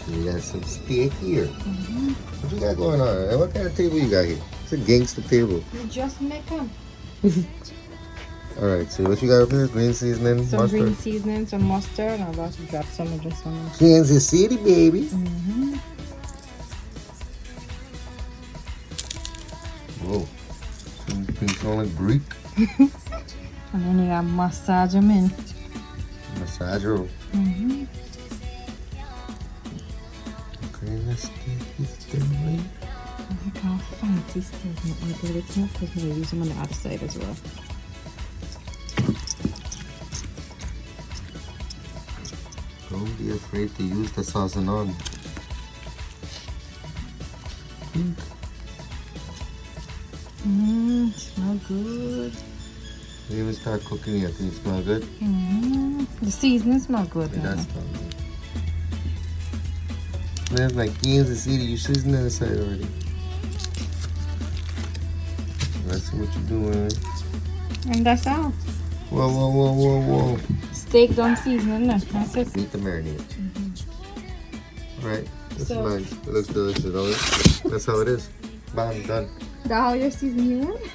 You got some steak here. What you got going on? What kind of table you got here? It's a gangster table. You just make them. Alright, so what you got up here? Green seasoning, Some mustard? green seasoning, some mustard. I'm about to drop some of this on. Kansas City, baby. Whoa. Things sound like Greek. And then you got massage them in. Massage roll. Okay, let's get this done. Look how fancy steak. I'm going to because we'll use them on the other side as well. Don't be afraid to use the sauce and on. Smell good. We even start cooking yet. Can you smell good? The seasoning smell good. It does smell good. Man, like Kansas City, you seasoning inside already. Let's see what you're doing. And that's all. Whoa, whoa, whoa, whoa, whoa. Steak done seasoning. That's it. Need to marinate. Alright, this So- is nice. It looks delicious, don't it? That's how it is. Bam, done. That's how your seasoning went?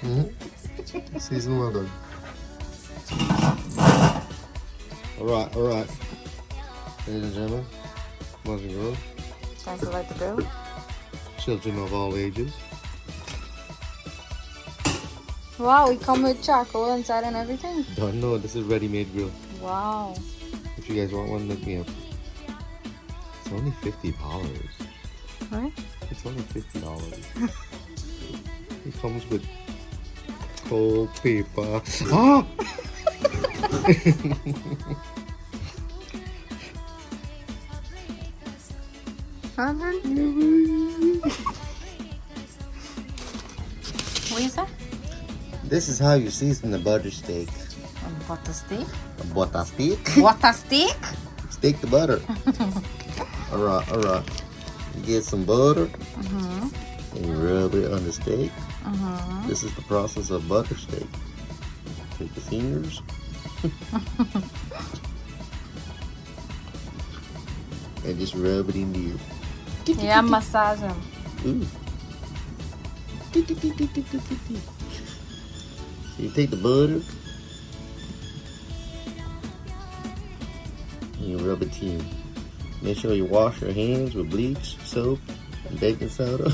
Season well done. Alright, alright. Ladies and gentlemen, boys and girls, Time to let it go. children of all ages. Wow, we come with charcoal inside and everything. Don't know, this is ready-made grill. Wow. If you guys want one, look me up. It's only $50. Right? It's only $50. It comes with cold paper. Ah! What is that? This is how you season the butter steak. Butter steak. A butter steak? What a steak? Steak the butter. Alright, alright. You get some butter and you rub it on the steak. This is the process of butter steak. Take the fingers. And just rub it into you. Yeah, massage them. Ooh. So you take the butter and you rub it in. Make sure you wash your hands with bleach, soap, and baking soda.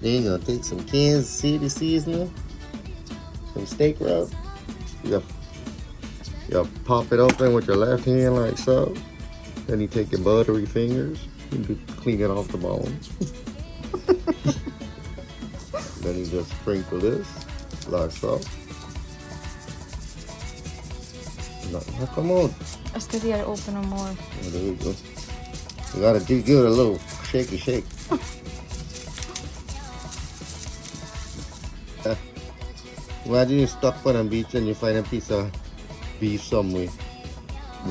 Then you're gonna take some Kansas City seasoning, some steak rub. You pop it open with your left hand like so. Then you take your buttery fingers and you clean it off the bone. Then you just sprinkle this like so. Now, come on. It's because you gotta open them more. Oh, there we go. You gotta give it a little shaky shake. Imagine you're stuck on a beach and you find a piece of beef somewhere.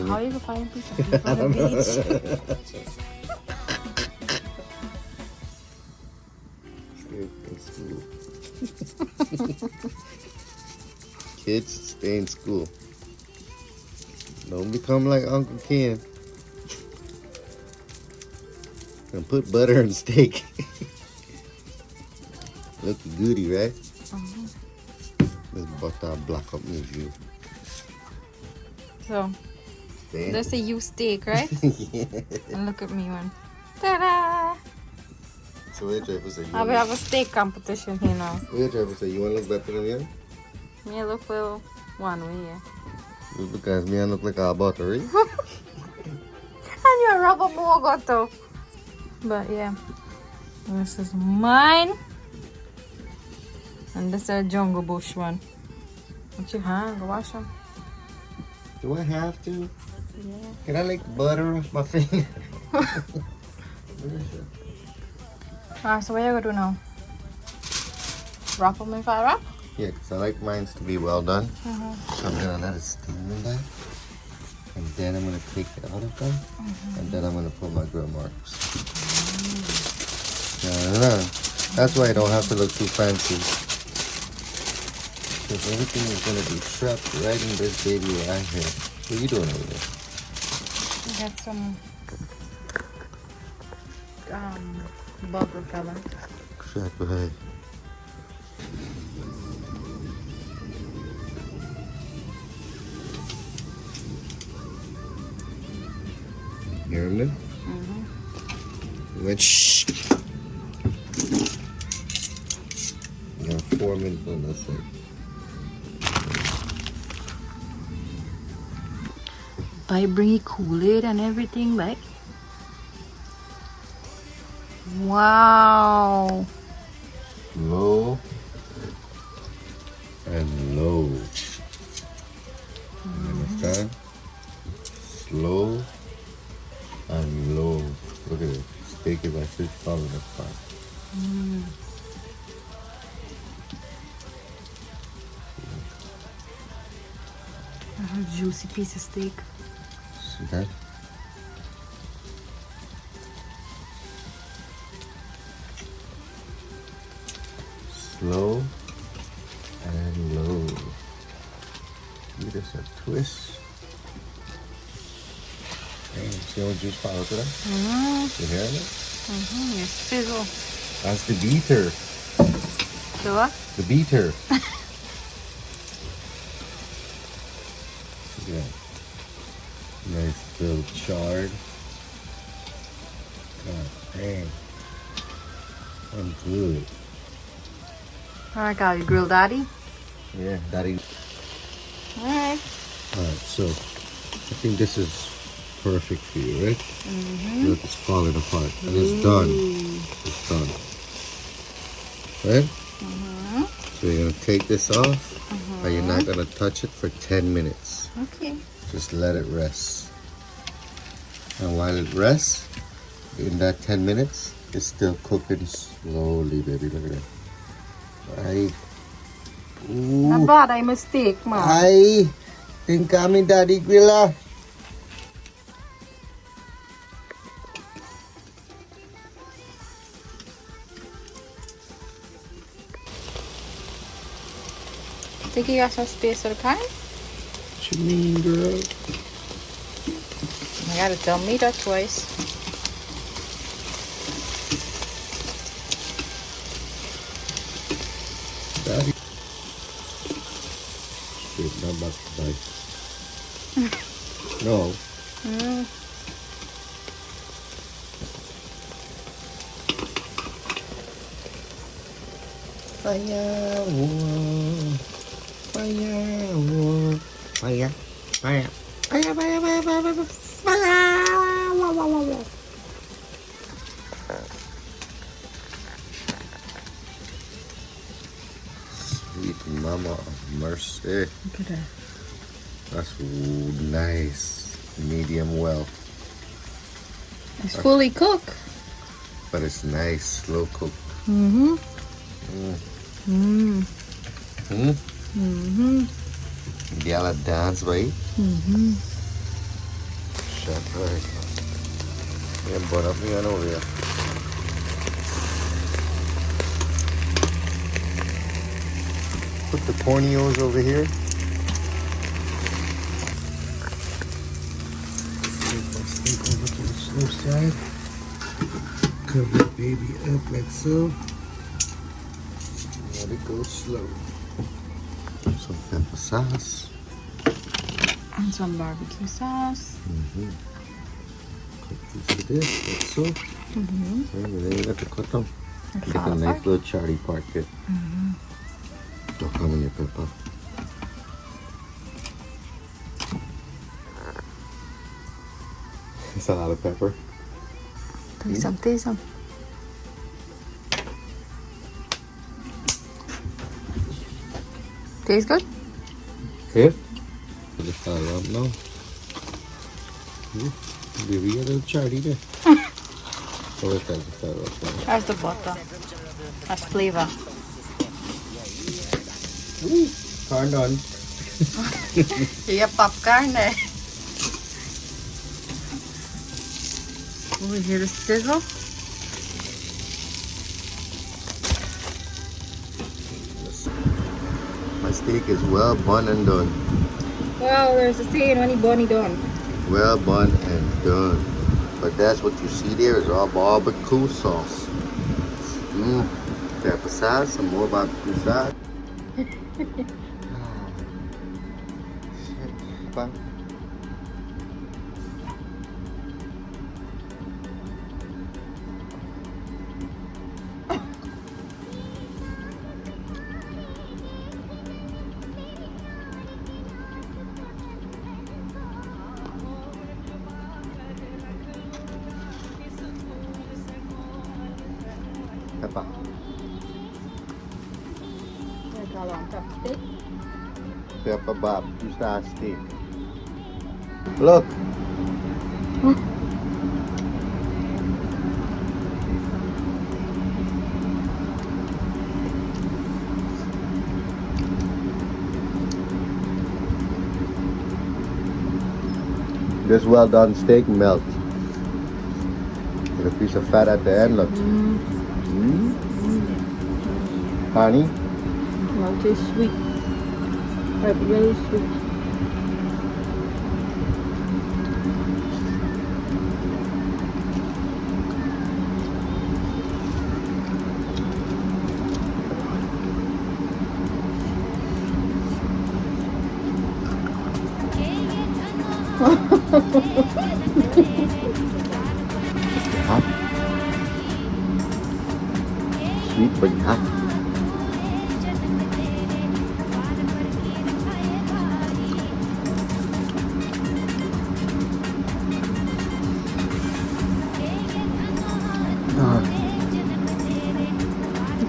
How you gonna find a piece of beef on the beach? Kids, stay in school. Don't become like Uncle Ken. And put butter on steak. Looky goody, right? This butter black up my view. So, Damn. that's a you steak, right? Yeah. And look at me, man. Ta-da! So where Trevor say? I will have a steak competition here now. Where Trevor say? You want to look better than me? Me look well one way here. Just because me I look like a buttery. And your rubber ball got though. But yeah, this is mine. And this is a jungle bush one. What's your hand? Go wash them. Do I have to? Yeah. Can I lick butter off my finger? Alright, so what you gonna do now? Wrap them in fire wrap? Yeah, because I like mine to be well done. So I'm going to let it steam in that. And then I'm going to take it out of them. And then I'm going to put my grill marks. That's why I don't have to look too fancy. Because everything is going to be trapped right in this baby right here. What are you doing over there? Get some bubble color. Exactly. Hear him then? Went shh. You got 4 minutes on this thing. By bringing Kool-Aid and everything, like. Wow. Low and low. You understand? Slow and low. Look at it. Steak is actually falling apart. A juicy piece of steak. See that? Slow and low. Give this a twist. And see how much juice follow to that? You hearing it? Yes, sizzle. That's the beater. The what? The beater. Yeah. Nice little charred. God damn. I'm good. Alright, got your grilled daddy. Yeah, daddy. Alright. Alright, so I think this is perfect for you, right? Look, it's falling apart. And it's done. It's done. Right? So you're gonna take this off, and you're not gonna touch it for 10 minutes. Okay. Just let it rest. And while it rests, in that 10 minutes, it's still cooking slowly, baby. Look at that. Ay. Not Ooh. bad, I mistake, man. Ay. Think kami daddy grilla. Think you got some space for the pan? What you mean, girl? You gotta tell me that twice. Daddy. Shit, not about to die. No. Firewood. Firewood. Fire. Fire. Fire, fire, fire, fire, fire, fire. Sweet mama of mercy. Look at that. That's nice. Medium well. It's fully cooked. But it's nice. Slow cook. Y'all dance, right? Shut right. Yeah, but up here and over here. Put the corneos over here. Take my steak over to the slow side. Cover the baby up like so. Let it go slow. Some pepper sauce. And some barbecue sauce. Cut this to this, like so. And then you got to cut them. Make a nice little charty part there. Don't come in your pepper. It's a lot of pepper. Taste some, taste some. Tastes good? Here? Put the fire up now. Baby, you got a little charty there. Oh, that's the fire up now. There's the butter. That's flavor. Ooh, corn done. You get popcorn there. Oh, you hear the sizzle? My steak is well bun and done. Wow, there's a saying when you bunny done. well done and done. But that's what you see there is all barbecue sauce. Pepper sauce, some more barbecue sauce. Shit. Pepper. จะลองกับสติ๊ก Pepper barbecue sauce steak. Look. This well done steak melts. With a piece of fat at the end, look. Honey. Well, it is sweet. Like really sweet. Hot. Sweet but hot.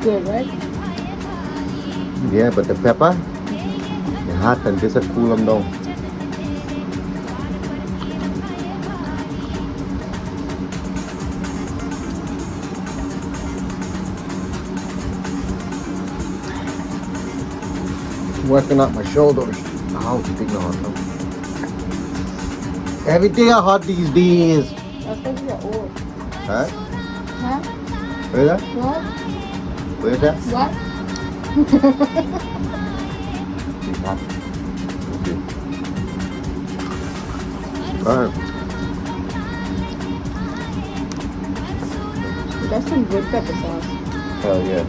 Good, right? Yeah, but the pepper, the hot and this will cool them down. Working up my shoulders. Ow, big hot. Everything are hot these days. That's because you're old. Huh? Huh? Where is that? What? Where is that? What? Big hot. Okay. Alright. That's some good pepper sauce. Hell yeah.